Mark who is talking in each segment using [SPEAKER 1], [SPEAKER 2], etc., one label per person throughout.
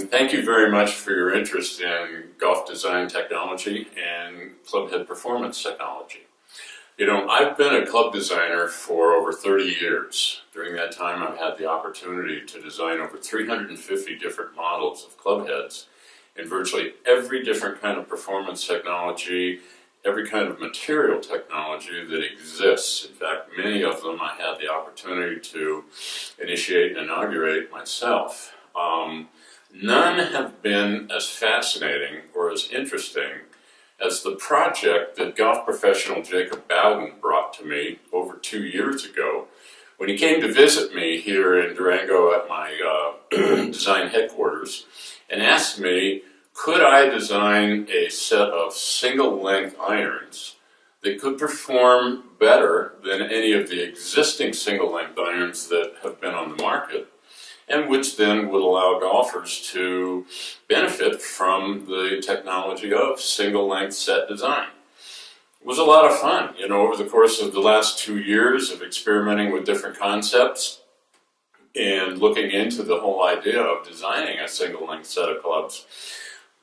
[SPEAKER 1] and thank you very much for your interest in golf design technology and club head performance technology. You know, I've been a club designer for over 30 years. During that time, I've had the opportunity to design over 350 different models of club heads in virtually every different kind of performance technology, every kind of material technology that exists. In fact, many of them I had the opportunity to initiate and inaugurate myself. None have been as fascinating or as interesting as the project that golf professional Jacob Bowden brought to me over 2 years ago when he came to visit me here in Durango at my design headquarters and asked me, could I design a set of single-length irons that could perform better than any of the existing single-length irons that have been on the market, and which then would allow golfers to benefit from the technology of single-length set design. It was a lot of fun, you know, over the course of the last 2 years of experimenting with different concepts and looking into the whole idea of designing a single-length set of clubs.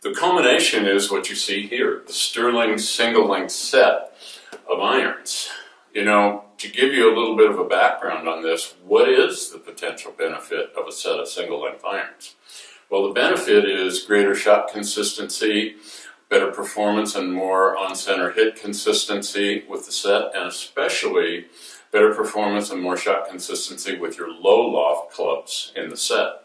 [SPEAKER 1] The culmination is what you see here, the Sterling single-length set of irons. You know, to give you a little bit of a background on this, what is the potential benefit of a set of single-length irons? Well, the benefit is greater shot consistency, better performance and more on-center hit consistency with the set, and especially better performance and more shot consistency with your low loft clubs in the set.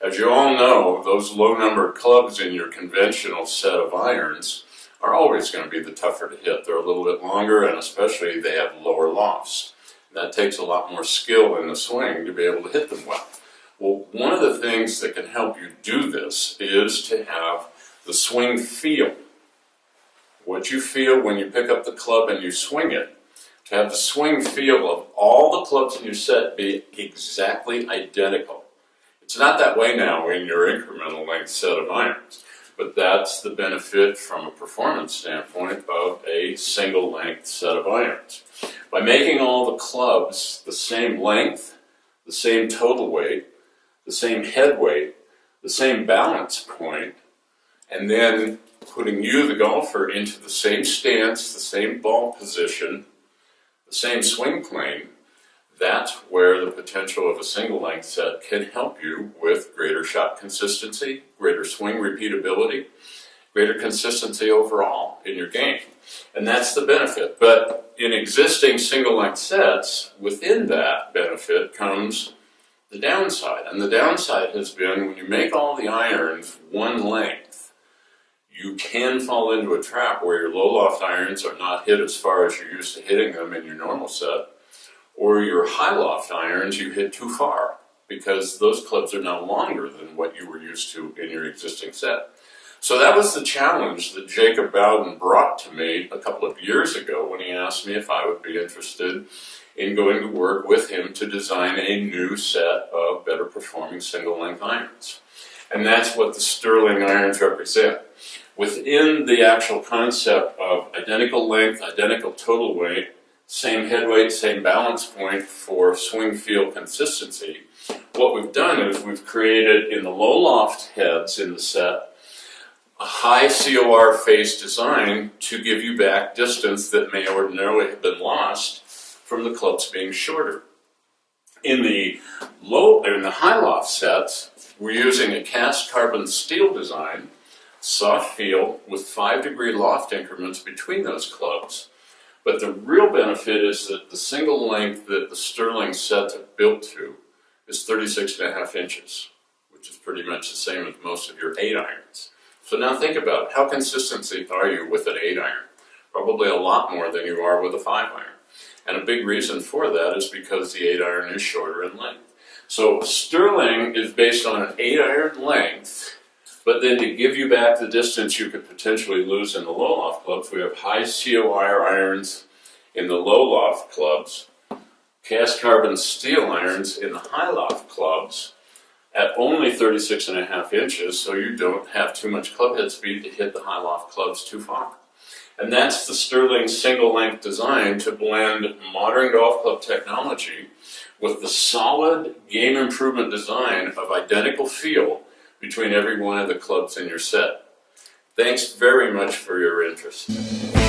[SPEAKER 1] As you all know, those low-numbered clubs in your conventional set of irons are always going to be the tougher to hit. They're a little bit longer, and especially they have lower lofts. That takes a lot more skill in the swing to be able to hit them well. Well, one of the things that can help you do this is to have the swing feel. What you feel when you pick up the club and you swing it, to have the swing feel of all the clubs in your set be exactly identical. It's not that way now in your incremental length set of irons. But that's the benefit from a performance standpoint of a single length set of irons. By making all the clubs the same length, the same total weight, the same head weight, the same balance point, and then putting you, the golfer, into the same stance, the same ball position, the same swing plane, that's where the potential of a single-length set can help you with greater shot consistency, greater swing repeatability, greater consistency overall in your game. And that's the benefit. But in existing single-length sets, within that benefit comes the downside. And the downside has been when you make all the irons one length, you can fall into a trap where your low-loft irons are not hit as far as you're used to hitting them in your normal set, or your high loft irons you hit too far because those clubs are now longer than what you were used to in your existing set. So that was the challenge that Jacob Bowden brought to me a couple of years ago when he asked me if I would be interested in going to work with him to design a new set of better performing single length irons. And that's what the Sterling irons represent. Within the actual concept of identical length, identical total weight, same head weight, same balance point for swing feel consistency, what we've done is we've created in the low loft heads in the set a high COR face design to give you back distance that may ordinarily have been lost from the clubs being shorter. In the high loft sets, we're using a cast carbon steel design, soft feel with 5-degree loft increments between those clubs. But the real benefit is that the single length that the Sterling sets are built to is 36.5 inches, which is pretty much the same as most of your 8 irons. So now think about it. How consistent are you with an 8 iron? Probably a lot more than you are with a 5 iron. And a big reason for that is because the 8 iron is shorter in length. So Sterling is based on an 8 iron length, but then to give you back the distance you could potentially lose in the low loft clubs, we have high COR irons in the low loft clubs, cast carbon steel irons in the high loft clubs at only 36.5 inches, so you don't have too much club head speed to hit the high loft clubs too far. And that's the Sterling single length design to blend modern golf club technology with the solid game improvement design of identical feel between every one of the clubs in your set. Thanks very much for your interest.